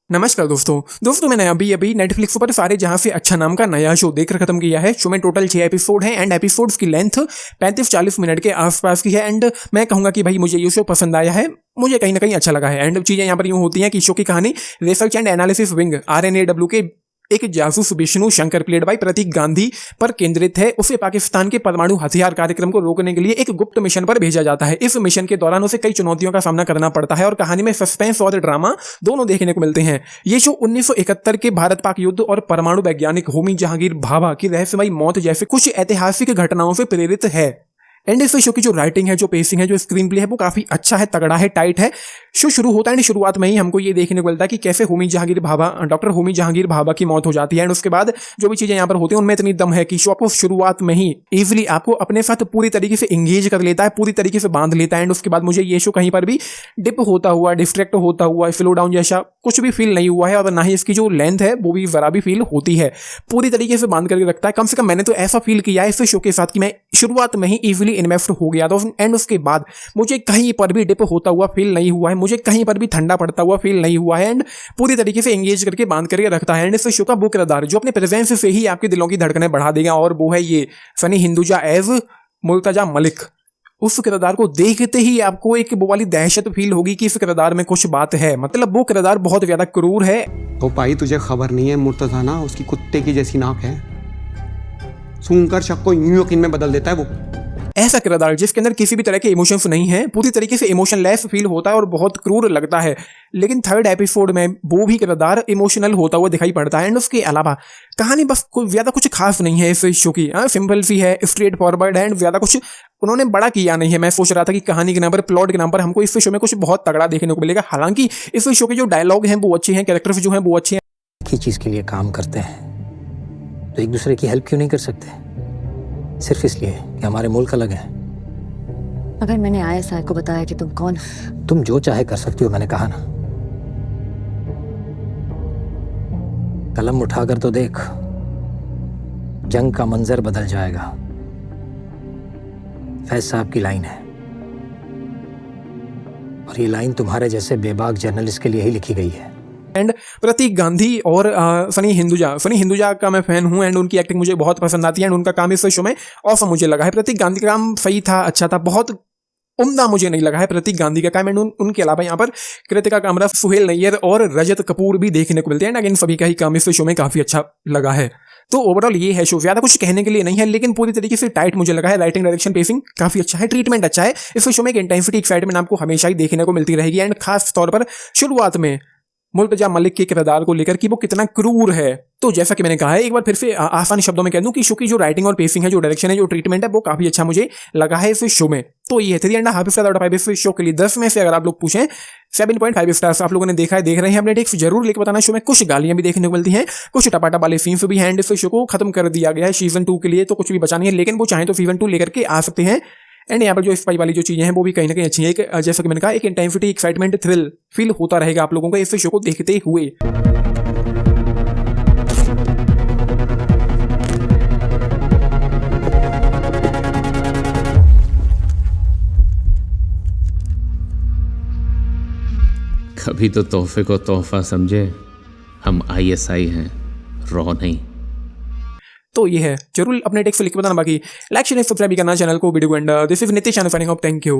नमस्कार दोस्तों मैंने अभी नेटफ्लिक्स पर सारे जहां से अच्छा नाम का नया शो देखकर खत्म किया है। शो में टोटल 6 एपिसोड हैं एंड एपिसोड्स की लेंथ 35-40 मिनट के आसपास की है। एंड मैं कहूंगा कि भाई मुझे ये शो पसंद आया है, मुझे कहीं ना कहीं अच्छा लगा है। एंड चीजें यहाँ पर यूं होती हैं कि शो की कहानी research and analysis wing RNAW के एक जासूस विष्णु शंकर प्लेड बाई प्रतीक गांधी पर केंद्रित है। उसे पाकिस्तान के परमाणु हथियार कार्यक्रम को रोकने के लिए एक गुप्त मिशन पर भेजा जाता है। इस मिशन के दौरान उसे कई चुनौतियों का सामना करना पड़ता है और कहानी में सस्पेंस और ड्रामा दोनों देखने को मिलते हैं। ये शो 1971 के भारत पाक युद्ध और परमाणु वैज्ञानिक होमी जहांगीर भाभा की रहस्यमयी मौत जैसे कुछ ऐतिहासिक घटनाओं से प्रेरित है। एंड इस शो की जो राइटिंग है, जो पेसिंग है, जो स्क्रीन प्ले है, वो काफी अच्छा है, तगड़ा है, टाइट है। शो शुरू होता है एंड शुरुआत में ही हमको ये देखने को मिलता है कि कैसे डॉक्टर होमी जहांगीर भाभा की मौत हो जाती है। एंड उसके बाद जो भी चीजें यहाँ पर होती हैं उनमें इतनी दम है कि शो आपको शुरुआत में ही इजिली आपको अपने साथ पूरी तरीके से एंगेज कर लेता है, पूरी तरीके से बांध लेता है। एंड उसके बाद मुझे ये शो कहीं पर भी डिप होता हुआ, डिस्ट्रैक्ट होता हुआ, स्लो डाउन जैसा कुछ भी फील नहीं हुआ है और ना ही इसकी जो लेंथ है वो भी जरा भी फील होती है। पूरी तरीके से बांध करके रखता है। कम से कम मैंने तो ऐसा फील किया है इस शो के साथ कि मैं शुरुआत में ही इजिली इन्वेस्ट हो गया था एंड उसके बाद मुझे कहीं पर भी डिप होता हुआ फील नहीं हुआ है, मुझे कहीं पर भी ठंडा पड़ता हुआ फील नहीं हुआ है। एंड पूरी तरीके से एंगेज करके बांध करके रखता है। एंड इस शो का वो किरदार जो अपने प्रेजेंस से ही आपके दिलों की धड़कनें बढ़ा देगा और वो है ये सनी हिंदुजा एज मुर्तजा मलिक। उस किरदार को देखते ही आपको एक वो वाली दहशत फील होगी कि इस किरदार में कुछ बात है। मतलब वो किरदार बहुत ज्यादा क्रूर है। तो भाई तुझे खबर नहीं है, मुर्तजा ना उसकी कुत्ते की जैसी नाक है, सूंघकर शक को यूं यकीन में बदल देता है वो। ऐसा किरदार जिसके अंदर किसी भी तरह के इमोशंस नहीं है, पूरी तरीके से इमोशनलेस फील होता है और बहुत क्रूर लगता है। लेकिन थर्ड एपिसोड में वो भी किरदार इमोशनल होता हुआ दिखाई पड़ता है। एंड उसके अलावा कहानी बस कोई ज्यादा कुछ खास नहीं है इस शो की। सिंपल सी है, स्ट्रेट फॉरवर्ड है एंड ज्यादा कुछ उन्होंने बड़ा किया नहीं है। मैं सोच रहा था कि कहानी के नाम पर, प्लॉट के नाम पर हमको इस शो में कुछ बहुत तगड़ा देखने को मिलेगा। हालांकि इस शो के जो डायलॉग हैं वो अच्छे हैं, कैरेक्टर्स जो हैं वो अच्छे हैं। एक ही चीज के लिए काम करते हैं तो एक दूसरे की हेल्प क्यों नहीं कर सकते? सिर्फ इसलिए कि हमारे मुल्क अलग है। अगर मैंने ISI को बताया कि तुम कौन, तुम जो चाहे कर सकती हो, मैंने कहा ना। कलम उठाकर तो देख, जंग का मंजर बदल जाएगा। फैज साहब की लाइन है और ये लाइन तुम्हारे जैसे बेबाक जर्नलिस्ट के लिए ही लिखी गई है। एंड प्रतीक गांधी और सनी हिंदुजा का मैं फैन हूं एंड उनकी एक्टिंग मुझे बहुत पसंद आती है एंड उनका काम इस शो में ऑसम मुझे लगा है। प्रतीक गांधी का काम सही था, अच्छा था, बहुत उम्दा मुझे नहीं लगा है प्रतीक गांधी का काम। एंड उनके अलावा यहाँ पर कृतिका कामरा, सुहेल नैयर और रजत कपूर भी देखने को मिलते हैं। अगेन सभी का ही काम इस शो में काफी अच्छा लगा है। तो ओवरऑल ये है शो, ज्यादा कुछ कहने के लिए नहीं है लेकिन पूरी तरीके से टाइट मुझे लगा है। राइटिंग, डायरेक्शन, पेसिंग काफी अच्छा है, ट्रीटमेंट अच्छा है। इस शो में एक इंटेंसिटी, एक्साइटमेंट आपको हमेशा ही देखने को मिलती रहेगी। एंड खास तौर पर शुरुआत में मुर्तजा मलिक के किरदार को लेकर कि वो कितना क्रूर है। तो जैसा कि मैंने कहा है, एक बार फिर से आसान शब्दों में कह दूं कि शो की जो राइटिंग और पेसिंग है, जो डायरेक्शन है, जो ट्रीटमेंट है, वो काफी अच्छा मुझे लगा है इस शो में। तो ये है 3.5 स्टार आउट ऑफ 5 इस शो के लिए। 10 में से अगर आप लोग पूछें 7.5 स्टार्स आप लोगों ने देखा है, देख रहे हैं अपने टेक्स जरूर लेकर बताना। शो में कुछ गालियां भी देखने को मिलती हैं, कुछ टपाटा वाले सीन्स भी हैं। इस शो को खत्म कर दिया गया है सीजन 2 के लिए, तो कुछ भी बचा नहीं है, लेकिन वो चाहे तो सीजन 2 लेकर के आ सकते हैं। एंड यहाँ पर जो स्पाई वाली जो चीजें हैं वो भी कहीं ना कहीं अच्छी है। एक जैसा कि मैंने कहा, एक इंटेंसिटी, एक्साइटमेंट, थ्रिल फील होता रहेगा आप लोगों को इस शो को देखते हुए। कभी तो तोहफे को तोहफा समझे, हम ISI हैं, रॉ नहीं। तो ये है, जरूर अपने टेक्स्ट लिख के बताना। बाकी लाइक, शेयर, सब्सक्राइब करना चैनल को, वीडियो को। And this is Nitish signing off, thank you.